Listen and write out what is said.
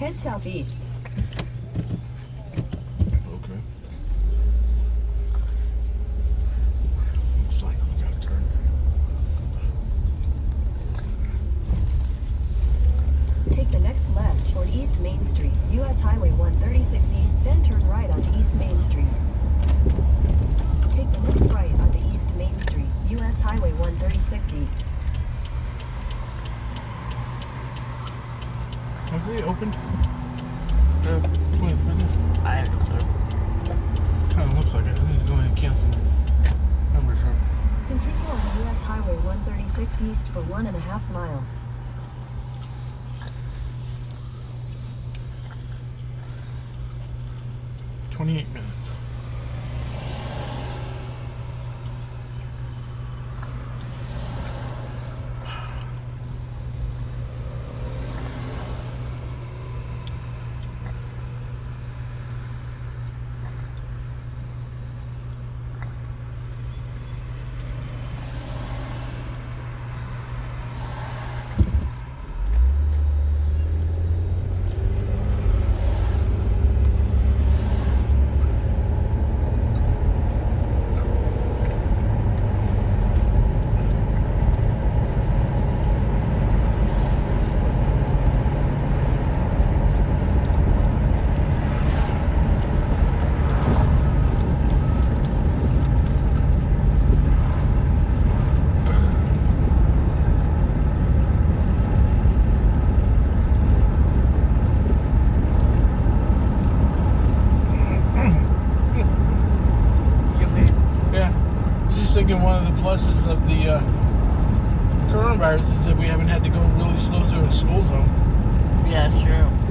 Head southeast. Okay. Looks like we gotta turn. Take the next left toward East Main Street, US Highway 136 East, then turn right onto East Main Street. Take the next right onto East Main Street, US Highway 136 East. Have they opened? No, Wait for this. I have no clue. Kind of looks like it. I need to go ahead and cancel my membership. Continue on US Highway 136 East for 1.5 miles. $28 minutes. Thinking one of the pluses of the coronavirus is that we haven't had to go really slow through a school zone. Yeah, it's true.